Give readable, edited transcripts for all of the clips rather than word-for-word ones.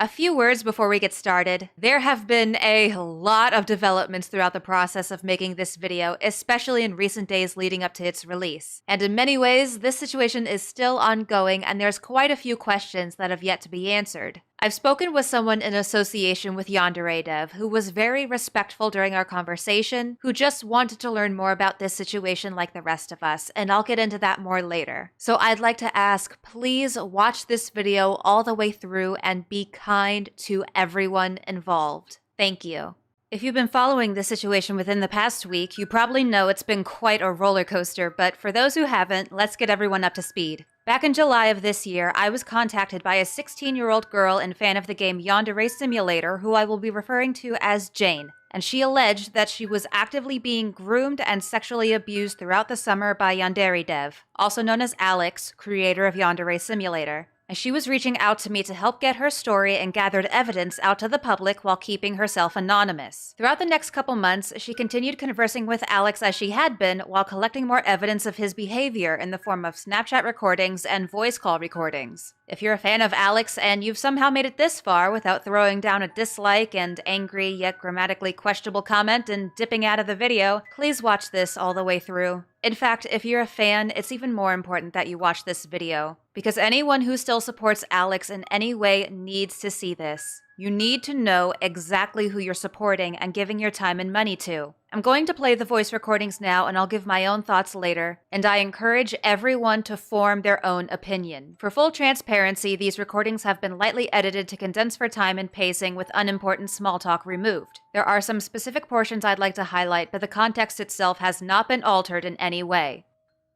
A few words before we get started. There have been a lot of developments throughout the process of making this video, especially in recent days leading up to its release. And in many ways, this situation is still ongoing and there's quite a few questions that have yet to be answered. I've spoken with someone in association with YandereDev who was very respectful during our conversation, who just wanted to learn more about this situation like the rest of us, and I'll get into that more later. So I'd like to ask, please watch this video all the way through and be kind to everyone involved. Thank you. If you've been following this situation within the past week, you probably know it's been quite a roller coaster, but for those who haven't, let's get everyone up to speed. Back in July of this year, I was contacted by a 16-year-old girl and fan of the game Yandere Simulator, who I will be referring to as Jane, and she alleged that she was actively being groomed and sexually abused throughout the summer by YandereDev, also known as Alex, creator of Yandere Simulator. And she was reaching out to me to help get her story and gathered evidence out to the public while keeping herself anonymous. Throughout the next couple months, she continued conversing with Alex as she had been while collecting more evidence of his behavior in the form of Snapchat recordings and voice call recordings. If you're a fan of Alex and you've somehow made it this far without throwing down a dislike and angry yet grammatically questionable comment and dipping out of the video, please watch this all the way through. In fact, if you're a fan, it's even more important that you watch this video, because anyone who still supports Alex in any way needs to see this. You need to know exactly who you're supporting and giving your time and money to. I'm going to play the voice recordings now and I'll give my own thoughts later, and I encourage everyone to form their own opinion. For full transparency, these recordings have been lightly edited to condense for time and pacing with unimportant small talk removed. There are some specific portions I'd like to highlight, but the context itself has not been altered in any way.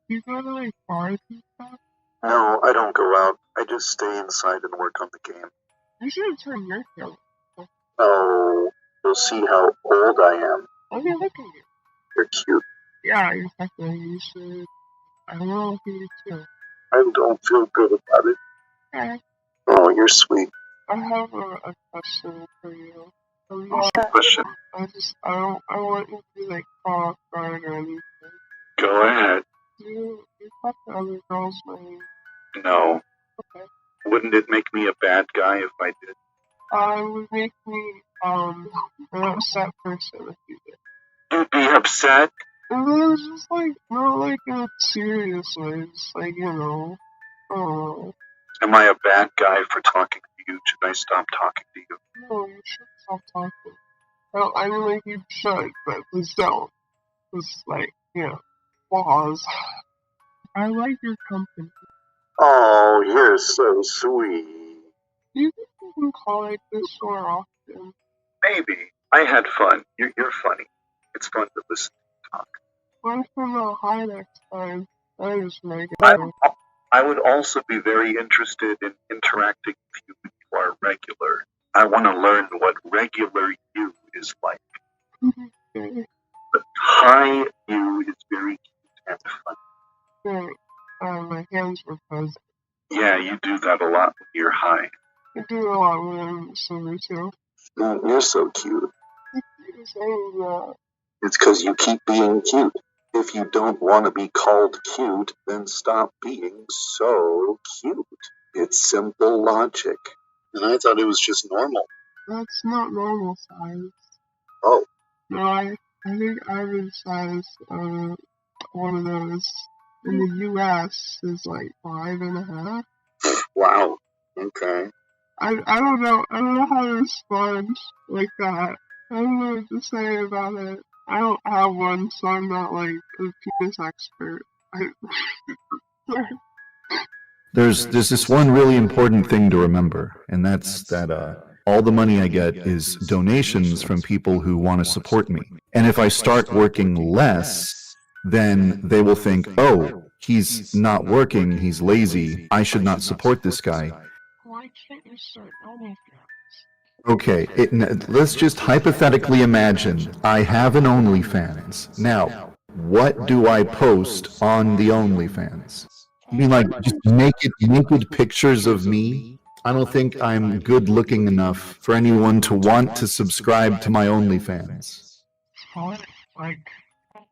You go to like bars and stuff? No, I don't go out. I just stay inside and work on the game. You should turn your camera. Oh, you'll see how old I am. Oh, yeah, look at you. You're cute. Yeah, exactly. You should. I don't know if you too. I don't feel good about it. Okay. Oh, you're sweet. I have a question for you. What's your question? I want you to like call off guard or anything. Go ahead. You talk to other girls, man. No. Okay. Wouldn't it make me a bad guy if I did? It would make me, an upset person if you did. You'd be upset? And then it's just like, not like in a serious way, just like, oh. Am I a bad guy for talking to you? Should I stop talking to you? No, you should stop talking. Well, I mean, like, you should, but please don't. Just, like, pause. I like your company. Oh, you're so sweet. Do you think you can call like this more often? Maybe. I had fun. You're funny. It's fun to listen to you talk. Why from the high next time? I just make it. I would also be very interested in interacting with you when you are regular. I want to learn what regular you is like. Okay. But high you is very cute and fun. Right. My hands were fuzzy. Yeah, you do that a lot when you're high. I do a lot when I'm sober too. You're so cute. I keep saying that. It's because you keep being cute. If you don't want to be called cute, then stop being so cute. It's simple logic. And I thought it was just normal. That's not normal size. Oh. No, I think average size one of those in the U.S. is like 5.5. Wow. Okay. I don't know. I don't know how to respond like that. I don't know what to say about it. I don't have one, so I'm not like a penis expert. There's this one really important thing to remember, and that's that all the money I get is donations from people who want to support me. And if I start working less, then they will think, oh, he's not working, he's lazy, I should not support this guy. Why can't you start OnlyFans? Okay, let's just hypothetically imagine I have an OnlyFans. Now, what do I post on the OnlyFans? You mean like just naked pictures of me? I don't think I'm good looking enough for anyone to want to subscribe to my OnlyFans. Like,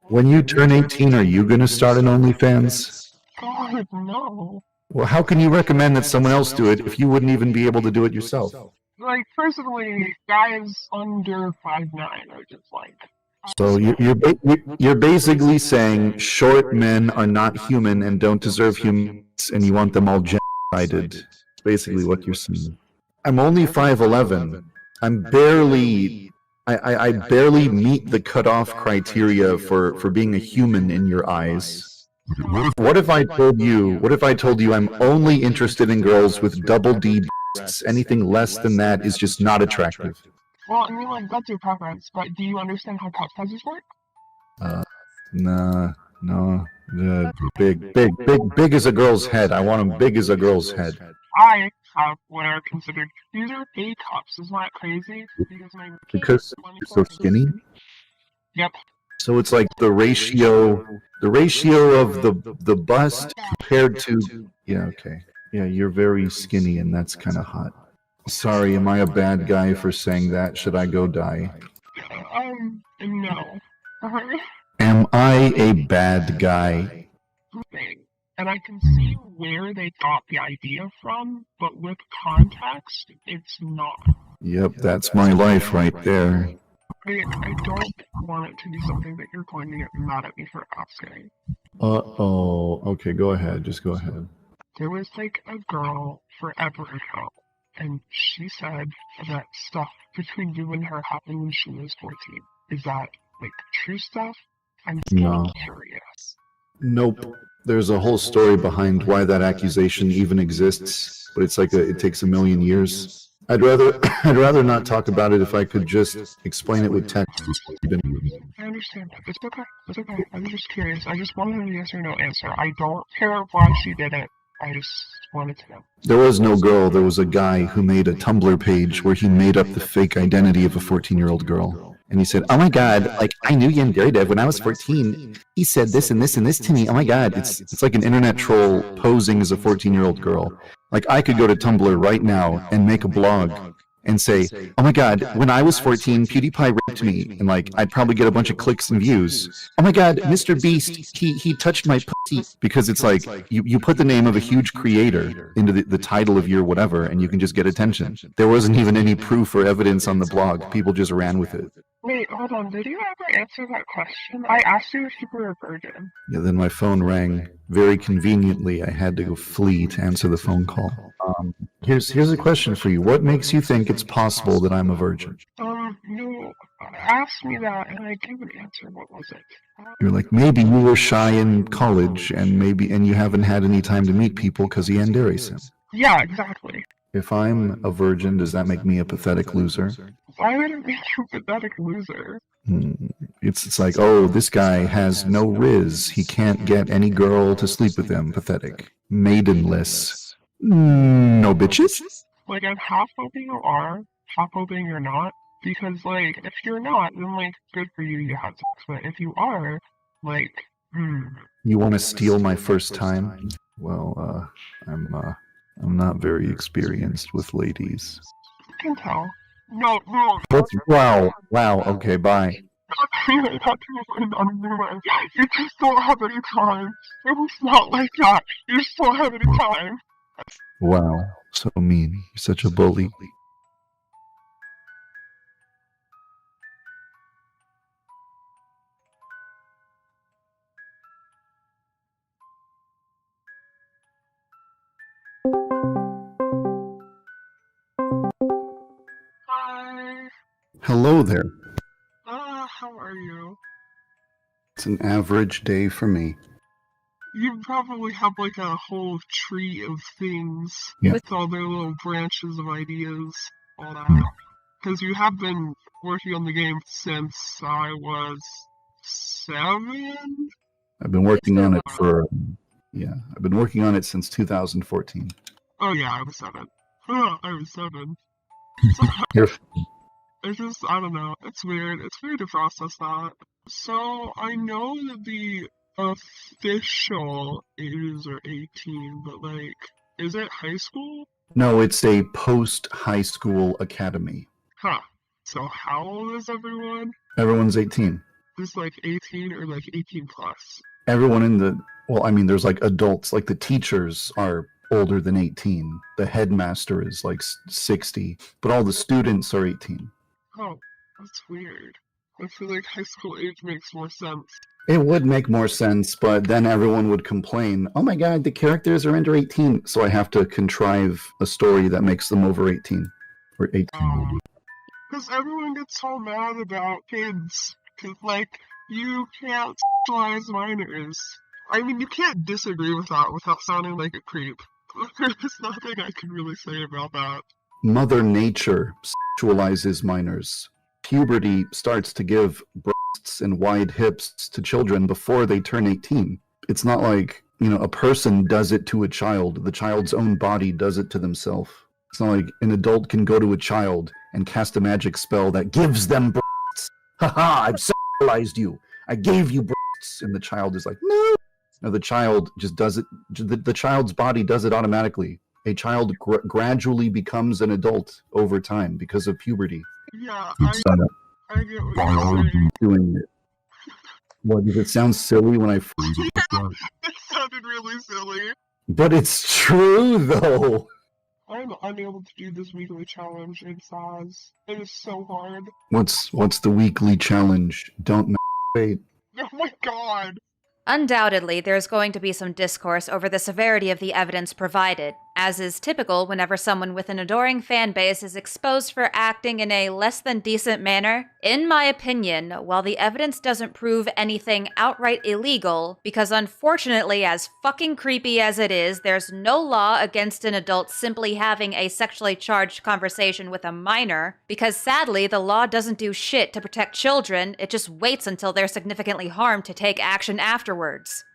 when you turn 18, are you going to start an OnlyFans? God, no. Well, how can you recommend that someone else do it if you wouldn't even be able to do it yourself? like, personally, guys under 5'9" are just like. So you're basically saying short men are not human and don't deserve humans, and you want them all genocided. Basically, what you're saying. I'm only 5'11". I'm barely. I barely meet the cutoff criteria for being a human in your eyes. What if I told you? What if I told you I'm only interested in girls with double D breasts? Anything less than that is just not attractive. Well, I mean, like, that's your preference, but do you understand how cup sizes work? Nah, no. Big as a girl's head. I want them big as a girl's head. I have what are considered, these are A cups, isn't that crazy? Because you're so skinny? Yep. So it's like the ratio of the bust compared to, yeah, okay. Yeah, you're very skinny and that's kind of hot. Sorry, am I a bad guy for saying that? Should I go die? No. Am I a bad guy? And I can see where they got the idea from, but with context, it's not. Yep, that's my life right there. I don't want it to be something that you're going to get mad at me for asking. Uh-oh. Okay, go ahead. Just go ahead. There was, like, a girl forever ago, and she said that stuff between you and her happened when she was 14. Is that, like, true stuff? I'm still curious. Nope. There's a whole story behind why that accusation even exists, but it's like it takes a million years. I'd rather not talk about it if I could just explain it with text. I understand. It's okay. It's okay. I'm just curious. I just wanted a yes or no answer. I don't care why she did it. I just wanted to know. There was no girl. There was a guy who made a Tumblr page where he made up the fake identity of a 14-year-old girl. And he said, oh my god, like, I knew YandereDev when I was 14. He said this and this and this to me. Oh my god, it's like an internet troll posing as a 14-year-old girl. Like, I could go to Tumblr right now and make a blog and say, oh my god, when I was 14, PewDiePie raped me. And, like, I'd probably get a bunch of clicks and views. Oh my god, Mr. Beast, he touched my pussy. Because it's like, you put the name of a huge creator into the title of your whatever, and you can just get attention. There wasn't even any proof or evidence on the blog. People just ran with it. Wait, hold on. Did you ever answer that question? I asked you if you were a virgin. Yeah, then my phone rang. Very conveniently, I had to go flee to answer the phone call. Here's a question for you. What makes you think it's possible that I'm a virgin? You asked me that, and I gave an answer. What was it? You're like, maybe you were shy in college, and you haven't had any time to meet people because of Yandere. Yeah, exactly. If I'm a virgin, does that make me a pathetic loser? Why would it make you a pathetic loser? It's like, oh, this guy has no riz. He can't get any girl to sleep with him. Pathetic. Maidenless. No bitches? Like, I'm half hoping you are, half hoping you're not. Because, like, if you're not, then, like, good for you, you had sex. But if you are, like, You want to steal my first time? Well, I'm not very experienced with ladies. I can tell. No. Wow, okay, bye. You just don't have any time. It was not like that. You just don't have any time. Wow, so mean. You're such a bully. Hi. Hello there. How are you? It's an average day for me. You probably have like a whole tree of things Yeah. with all their little branches of ideas, all that. Because you have been working on the game since I was 7? I've been working on it I've been working on it since 2014. Oh yeah, I was 7. I was 7. Here. It's just, I don't know. It's weird. It's weird to process that. So, I know that the official ages are 18, but, like, is it high school? No, it's a post-high school academy. Huh. So, how old is everyone? Everyone's 18. Just, like, 18 or, like, 18 plus? Everyone in the... Well, I mean, there's, like, adults. Like, the teachers are older than 18. The headmaster is like 60, but all the students are 18. Oh, that's weird. I feel like high school age makes more sense. It would make more sense, but then everyone would complain, oh my god, the characters are under 18, so I have to contrive a story that makes them over 18. Or 18. Because everyone gets so mad about kids. Because, like, you can't sexualize minors. I mean, you can't disagree with that without sounding like a creep. There's nothing I can really say about that. Mother Nature sexualizes minors. Puberty starts to give breasts and wide hips to children before they turn 18. It's not like, a person does it to a child. The child's own body does it to themselves. It's not like an adult can go to a child and cast a magic spell that gives them breasts. Haha, I've sexualized you. I gave you breasts. And the child is like, no. No, the child just does it. The child's body does it automatically. A child gradually becomes an adult over time because of puberty. Yeah, I get what you're saying. Doing it. What, does it sound silly when I phrase it like that? It sounded really silly. But it's true, though. I'm unable to do this weekly challenge in Saz. It is so hard. What's the weekly challenge? Don't masturbate. Oh my god! Undoubtedly, there's going to be some discourse over the severity of the evidence provided, as is typical whenever someone with an adoring fan base is exposed for acting in a less than decent manner. In my opinion, while the evidence doesn't prove anything outright illegal, because unfortunately, as fucking creepy as it is, there's no law against an adult simply having a sexually charged conversation with a minor, because sadly, the law doesn't do shit to protect children, it just waits until they're significantly harmed to take action afterwards.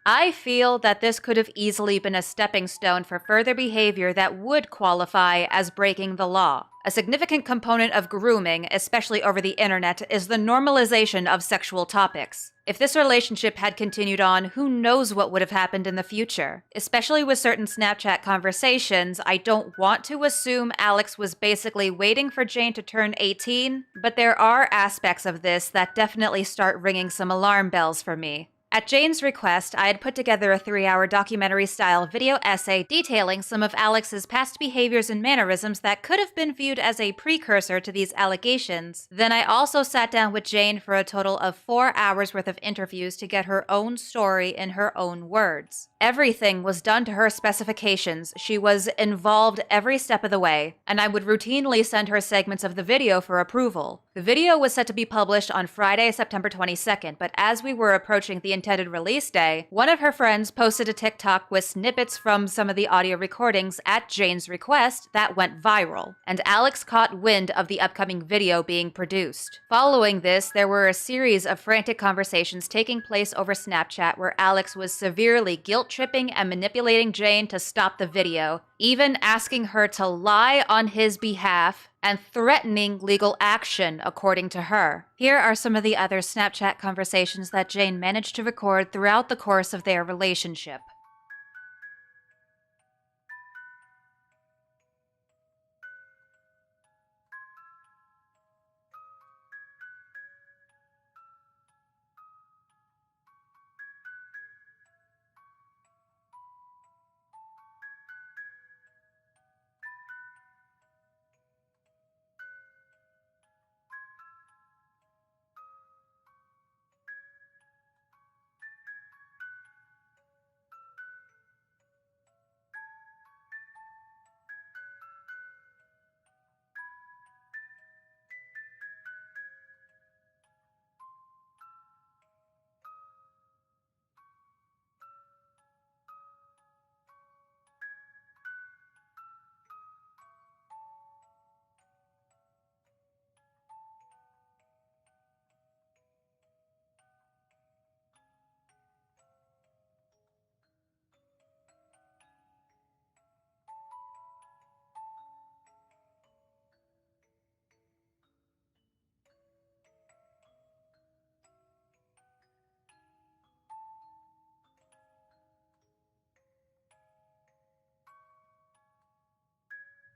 I feel that this could have easily been a stepping stone for further behavior that would qualify as breaking the law. A significant component of grooming, especially over the internet, is the normalization of sexual topics. If this relationship had continued on, who knows what would have happened in the future? Especially with certain Snapchat conversations, I don't want to assume Alex was basically waiting for Jane to turn 18, but there are aspects of this that definitely start ringing some alarm bells for me. At Jane's request, I had put together a 3-hour documentary-style video essay detailing some of Alex's past behaviors and mannerisms that could have been viewed as a precursor to these allegations. Then I also sat down with Jane for a total of 4 hours worth of interviews to get her own story in her own words. Everything was done to her specifications. She was involved every step of the way, and I would routinely send her segments of the video for approval. The video was set to be published on Friday, September 22nd, but as we were approaching the intended release day, one of her friends posted a TikTok with snippets from some of the audio recordings at Jane's request that went viral, and Alex caught wind of the upcoming video being produced. Following this, there were a series of frantic conversations taking place over Snapchat where Alex was severely guilt-tripping and manipulating Jane to stop the video, even asking her to lie on his behalf and threatening legal action, according to her. Here are some of the other Snapchat conversations that Jane managed to record throughout the course of their relationship.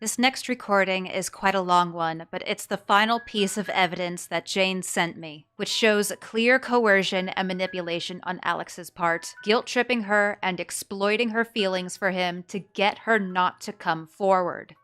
This next recording is quite a long one, but it's the final piece of evidence that Jane sent me, which shows clear coercion and manipulation on Alex's part, guilt-tripping her and exploiting her feelings for him to get her not to come forward.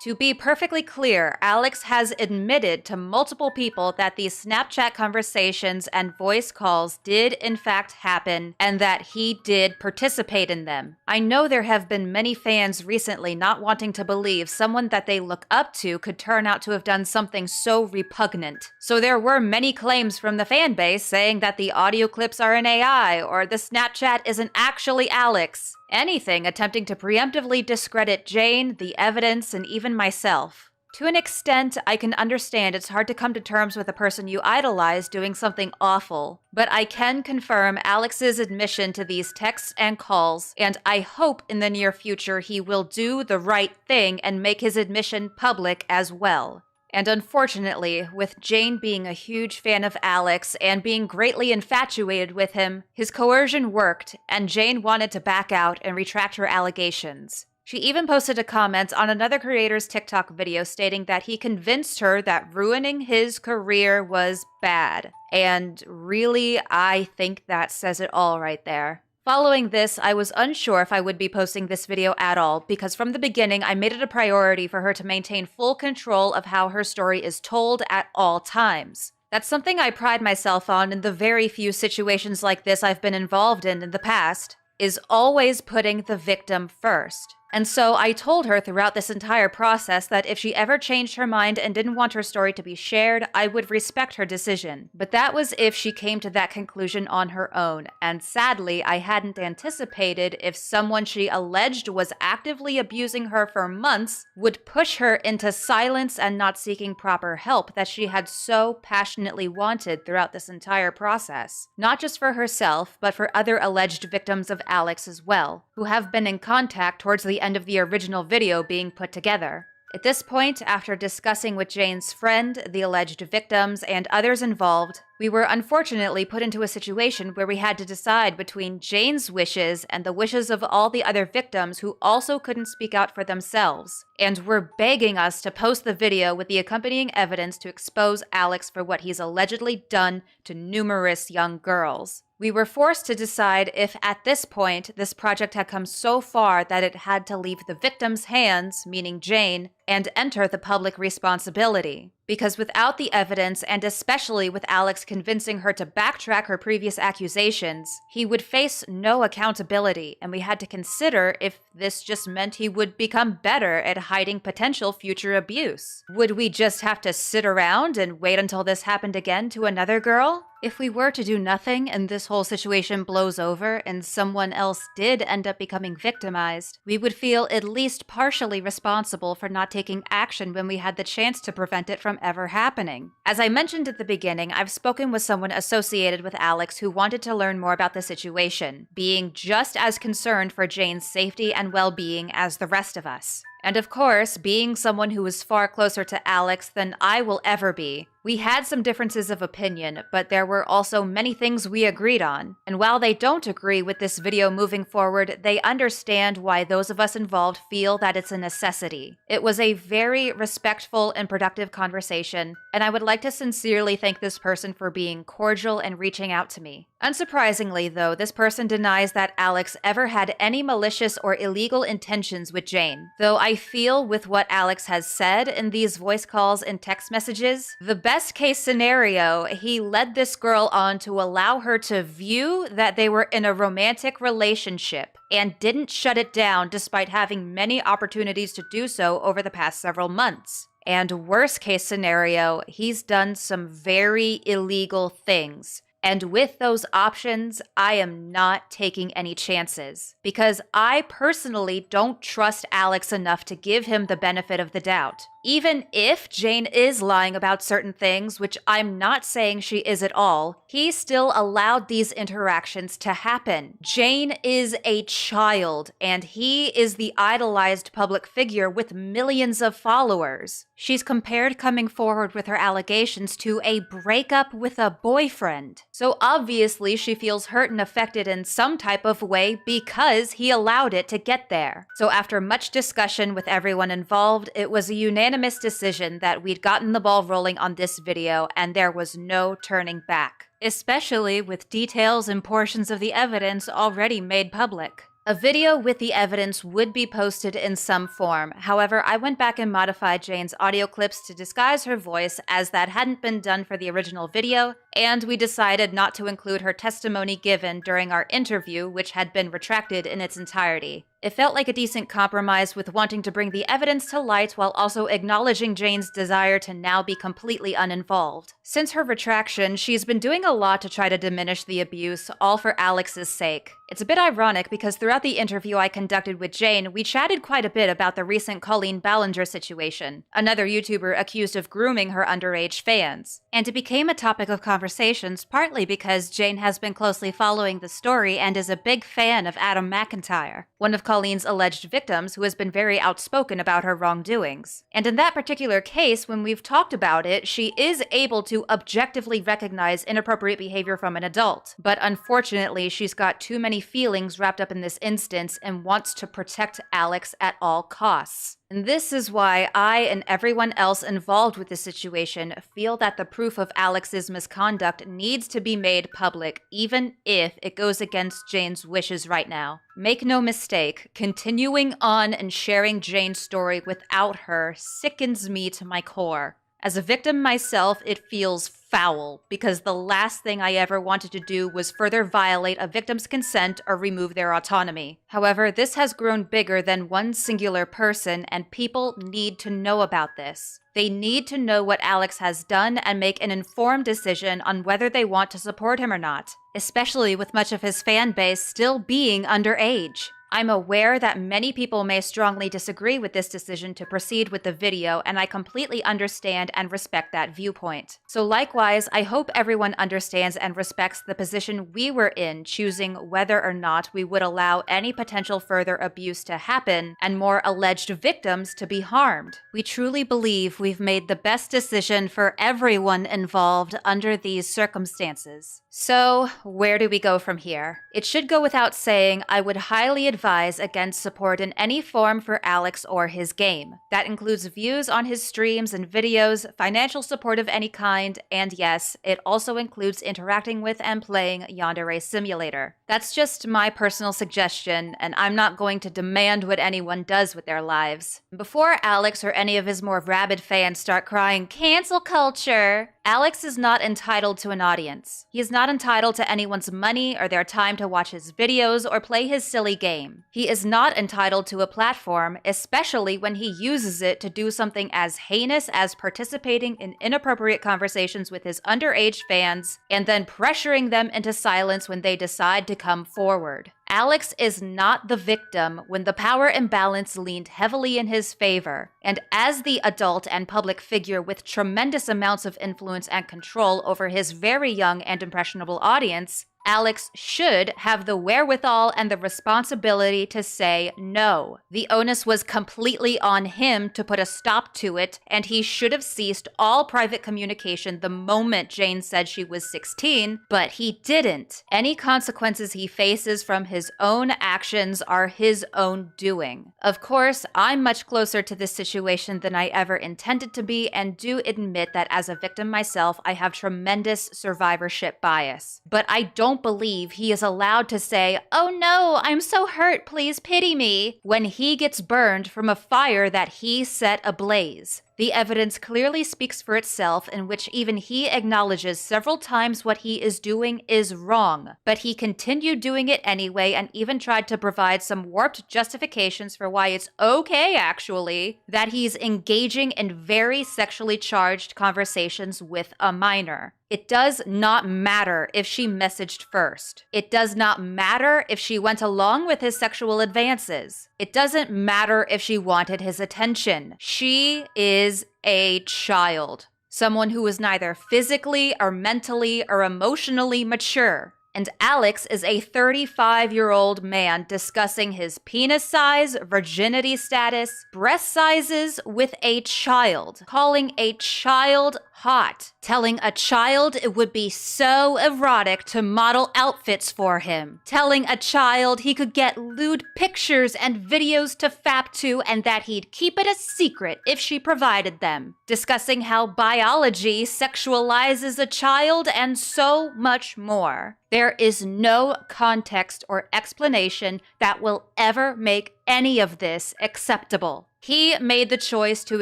To be perfectly clear, Alex has admitted to multiple people that these Snapchat conversations and voice calls did in fact happen and that he did participate in them. I know there have been many fans recently not wanting to believe someone that they look up to could turn out to have done something so repugnant. So there were many claims from the fan base saying that the audio clips are an AI or the Snapchat isn't actually Alex. Anything attempting to preemptively discredit Jane, the evidence, and even myself. To an extent, I can understand it's hard to come to terms with a person you idolize doing something awful, but I can confirm Alex's admission to these texts and calls, and I hope in the near future he will do the right thing and make his admission public as well. And unfortunately, with Jane being a huge fan of Alex and being greatly infatuated with him, his coercion worked, and Jane wanted to back out and retract her allegations. She even posted a comment on another creator's TikTok video stating that he convinced her that ruining his career was bad. And really, I think that says it all right there. Following this, I was unsure if I would be posting this video at all because from the beginning I made it a priority for her to maintain full control of how her story is told at all times. That's something I pride myself on in the very few situations like this I've been involved in the past, is always putting the victim first. And so I told her throughout this entire process that if she ever changed her mind and didn't want her story to be shared, I would respect her decision. But that was if she came to that conclusion on her own. And sadly, I hadn't anticipated if someone she alleged was actively abusing her for months would push her into silence and not seeking proper help that she had so passionately wanted throughout this entire process. Not just for herself, but for other alleged victims of Alex as well, who have been in contact towards the end of the original video being put together. At this point, after discussing with Jane's friend, the alleged victims, and others involved, we were unfortunately put into a situation where we had to decide between Jane's wishes and the wishes of all the other victims who also couldn't speak out for themselves, and were begging us to post the video with the accompanying evidence to expose Alex for what he's allegedly done to numerous young girls. We were forced to decide if, at this point, this project had come so far that it had to leave the victim's hands, meaning Jane, and enter the public responsibility. Because without the evidence, and especially with Alex convincing her to backtrack her previous accusations, he would face no accountability, and we had to consider if this just meant he would become better at hiding potential future abuse. Would we just have to sit around and wait until this happened again to another girl? If we were to do nothing and this whole situation blows over and someone else did end up becoming victimized, we would feel at least partially responsible for not taking action when we had the chance to prevent it from ever happening. As I mentioned at the beginning, I've spoken with someone associated with Alex who wanted to learn more about the situation, being just as concerned for Jane's safety and well-being as the rest of us. And of course, being someone who is far closer to Alex than I will ever be, we had some differences of opinion, but there were also many things we agreed on. And while they don't agree with this video moving forward, they understand why those of us involved feel that it's a necessity. It was a very respectful and productive conversation, and I would like to sincerely thank this person for being cordial and reaching out to me. Unsurprisingly, though, this person denies that Alex ever had any malicious or illegal intentions with Jane. Though I feel with what Alex has said in these voice calls and text messages, the best case scenario, he led this girl on to allow her to view that they were in a romantic relationship and didn't shut it down despite having many opportunities to do so over the past several months. And worst case scenario, he's done some very illegal things. And with those options, I am not taking any chances because I personally don't trust Alex enough to give him the benefit of the doubt. Even if Jane is lying about certain things, which I'm not saying she is at all, he still allowed these interactions to happen. Jane is a child, and he is the idolized public figure with millions of followers. She's compared coming forward with her allegations to a breakup with a boyfriend. So obviously she feels hurt and affected in some type of way because he allowed it to get there. So after much discussion with everyone involved, it was a unanimous decision that we'd gotten the ball rolling on this video and there was no turning back, especially with details and portions of the evidence already made public. A video with the evidence would be posted in some form. However, I went back and modified Jane's audio clips to disguise her voice, as that hadn't been done for the original video, and we decided not to include her testimony given during our interview, which had been retracted in its entirety. It felt like a decent compromise with wanting to bring the evidence to light while also acknowledging Jane's desire to now be completely uninvolved. Since her retraction, she's been doing a lot to try to diminish the abuse, all for Alex's sake. It's a bit ironic because throughout the interview I conducted with Jane, we chatted quite a bit about the recent Colleen Ballinger situation, another YouTuber accused of grooming her underage fans. And it became a topic of conversations partly because Jane has been closely following the story and is a big fan of Adam McIntyre, one of Colleen's alleged victims who has been very outspoken about her wrongdoings. And in that particular case, when we've talked about it, she is able to objectively recognize inappropriate behavior from an adult. But unfortunately, she's got too many feelings wrapped up in this instance and wants to protect Alex at all costs. And this is why I and everyone else involved with the situation feel that the proof of Alex's misconduct needs to be made public, even if it goes against Jane's wishes right now. Make no mistake, continuing on and sharing Jane's story without her sickens me to my core. As a victim myself, it feels foul, because the last thing I ever wanted to do was further violate a victim's consent or remove their autonomy. However, this has grown bigger than one singular person, and people need to know about this. They need to know what Alex has done and make an informed decision on whether they want to support him or not, especially with much of his fan base still being underage. I'm aware that many people may strongly disagree with this decision to proceed with the video, and I completely understand and respect that viewpoint. So likewise, I hope everyone understands and respects the position we were in, choosing whether or not we would allow any potential further abuse to happen and more alleged victims to be harmed. We truly believe we've made the best decision for everyone involved under these circumstances. So, where do we go from here? It should go without saying, I would highly advise against support in any form for Alex or his game. That includes views on his streams and videos, financial support of any kind, and yes, it also includes interacting with and playing Yandere Simulator. That's just my personal suggestion, and I'm not going to demand what anyone does with their lives. Before Alex or any of his more rabid fans start crying, "Cancel culture!" Alex is not entitled to an audience. He is not entitled to anyone's money or their time to watch his videos or play his silly game. He is not entitled to a platform, especially when he uses it to do something as heinous as participating in inappropriate conversations with his underage fans and then pressuring them into silence when they decide to come forward. Alex is not the victim when the power imbalance leaned heavily in his favor, and as the adult and public figure with tremendous amounts of influence and control over his very young and impressionable audience, Alex should have the wherewithal and the responsibility to say no. The onus was completely on him to put a stop to it, and he should have ceased all private communication the moment Jane said she was 16, but he didn't. Any consequences he faces from his own actions are his own doing. Of course, I'm much closer to this situation than I ever intended to be, and do admit that as a victim myself, I have tremendous survivorship bias. But I don't believe he is allowed to say, "Oh no, I'm so hurt, please pity me," when he gets burned from a fire that he set ablaze. The evidence clearly speaks for itself, in which even he acknowledges several times what he is doing is wrong, but he continued doing it anyway and even tried to provide some warped justifications for why it's okay, actually, that he's engaging in very sexually charged conversations with a minor. It does not matter if she messaged first. It does not matter if she went along with his sexual advances. It doesn't matter if she wanted his attention. She is a child. Someone who is neither physically or mentally or emotionally mature. And Alex is a 35-year-old man discussing his penis size, virginity status, breast sizes with a child, calling a child hot, telling a child it would be so erotic to model outfits for him, telling a child he could get lewd pictures and videos to fap to and that he'd keep it a secret if she provided them, discussing how biology sexualizes a child and so much more. There is no context or explanation that will ever make any of this acceptable. He made the choice to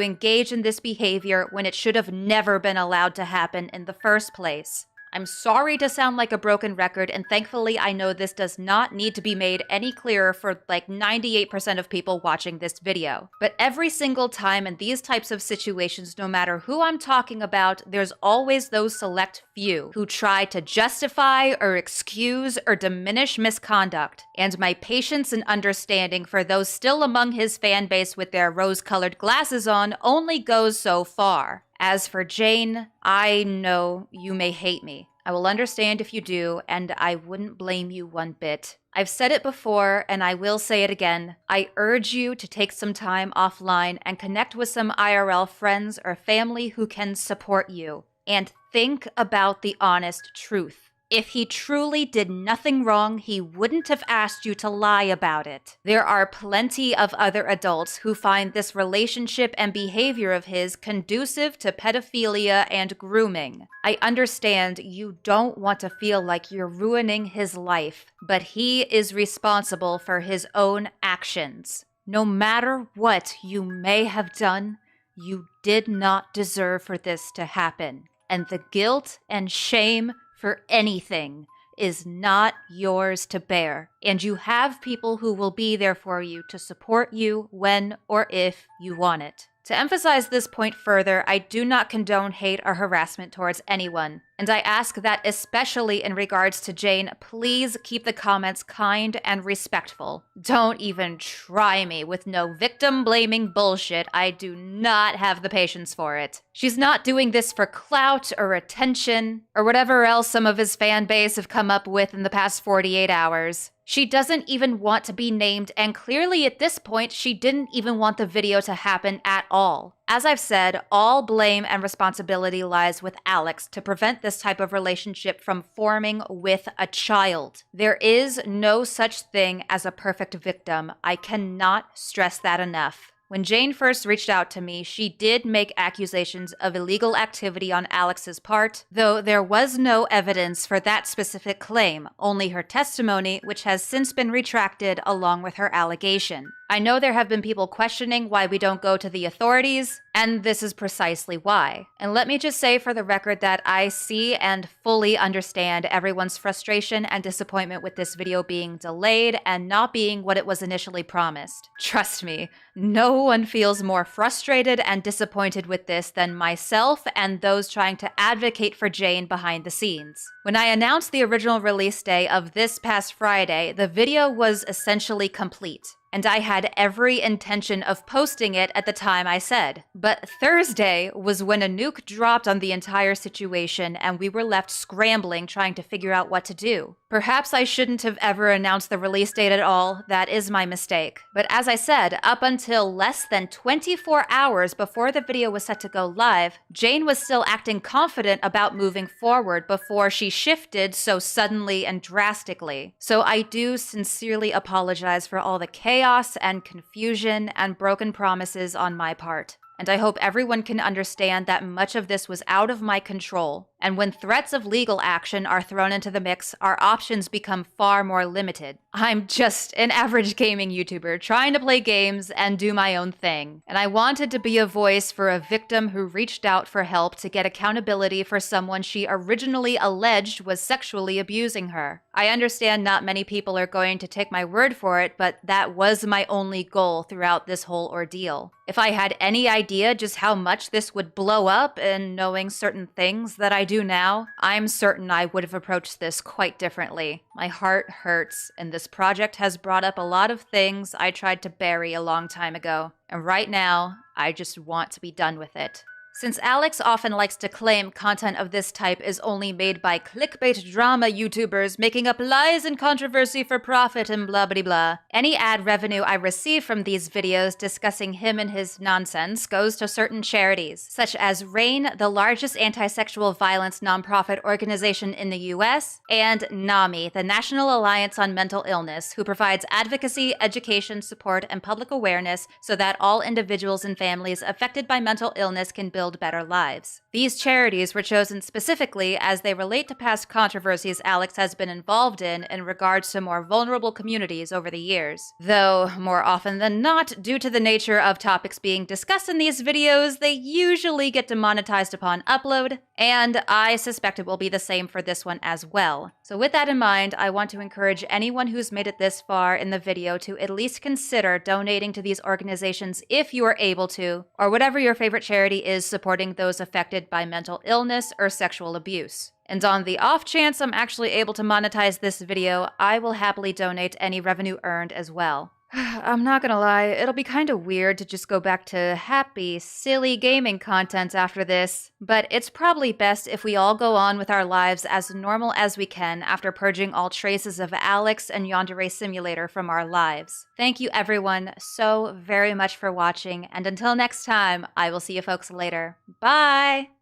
engage in this behavior when it should have never been allowed to happen in the first place. I'm sorry to sound like a broken record, and thankfully I know this does not need to be made any clearer for like 98% of people watching this video. But every single time in these types of situations, no matter who I'm talking about, there's always those select few who try to justify or excuse or diminish misconduct. And my patience and understanding for those still among his fan base with their rose-colored glasses on only goes so far. As for Jane, I know you may hate me. I will understand if you do, and I wouldn't blame you one bit. I've said it before, and I will say it again. I urge you to take some time offline and connect with some IRL friends or family who can support you. And think about the honest truth. If he truly did nothing wrong, he wouldn't have asked you to lie about it. There are plenty of other adults who find this relationship and behavior of his conducive to pedophilia and grooming. I understand you don't want to feel like you're ruining his life, but he is responsible for his own actions. No matter what you may have done, you did not deserve for this to happen. And the guilt and shame for anything is not yours to bear, and you have people who will be there for you to support you when or if you want it. To emphasize this point further, I do not condone hate or harassment towards anyone, and I ask that especially in regards to Jane, please keep the comments kind and respectful. Don't even try me with no victim-blaming bullshit. I do not have the patience for it. She's not doing this for clout or attention, or whatever else some of his fan base have come up with in the past 48 hours. She doesn't even want to be named, and clearly at this point, she didn't even want the video to happen at all. As I've said, all blame and responsibility lies with Alex to prevent this type of relationship from forming with a child. There is no such thing as a perfect victim. I cannot stress that enough. When Jane first reached out to me, she did make accusations of illegal activity on Alex's part, though there was no evidence for that specific claim, only her testimony, which has since been retracted along with her allegation. I know there have been people questioning why we don't go to the authorities, and this is precisely why. And let me just say for the record that I see and fully understand everyone's frustration and disappointment with this video being delayed and not being what it was initially promised. Trust me, no one feels more frustrated and disappointed with this than myself and those trying to advocate for Jane behind the scenes. When I announced the original release day of this past Friday, the video was essentially complete, and I had every intention of posting it at the time I said. But Thursday was when a nuke dropped on the entire situation and we were left scrambling trying to figure out what to do. Perhaps I shouldn't have ever announced the release date at all. That is my mistake. But as I said, up until less than 24 hours before the video was set to go live, Jane was still acting confident about moving forward before she shifted so suddenly and drastically. So I do sincerely apologize for all the chaos and confusion and broken promises on my part. And I hope everyone can understand that much of this was out of my control. And when threats of legal action are thrown into the mix, our options become far more limited. I'm just an average gaming YouTuber trying to play games and do my own thing. And I wanted to be a voice for a victim who reached out for help to get accountability for someone she originally alleged was sexually abusing her. I understand not many people are going to take my word for it, but that was my only goal throughout this whole ordeal. If I had any idea just how much this would blow up and knowing certain things that I do now, I'm certain I would have approached this quite differently. My heart hurts, and this project has brought up a lot of things I tried to bury a long time ago. And right now, I just want to be done with it. Since Alex often likes to claim content of this type is only made by clickbait drama YouTubers making up lies and controversy for profit and blah blah blah, any ad revenue I receive from these videos discussing him and his nonsense goes to certain charities, such as RAIN, the largest anti-sexual violence nonprofit organization in the US, and NAMI, the National Alliance on Mental Illness, who provides advocacy, education, support, and public awareness so that all individuals and families affected by mental illness can build better lives. These charities were chosen specifically as they relate to past controversies Alex has been involved in regards to more vulnerable communities over the years. Though, more often than not, due to the nature of topics being discussed in these videos, they usually get demonetized upon upload, and I suspect it will be the same for this one as well. So with that in mind, I want to encourage anyone who's made it this far in the video to at least consider donating to these organizations if you are able to, or whatever your favorite charity is supporting those affected by mental illness or sexual abuse. And on the off chance I'm actually able to monetize this video, I will happily donate any revenue earned as well. I'm not gonna lie, it'll be kinda weird to just go back to happy, silly gaming content after this, but it's probably best if we all go on with our lives as normal as we can after purging all traces of Alex and Yandere Simulator from our lives. Thank you everyone so very much for watching, and until next time, I will see you folks later. Bye!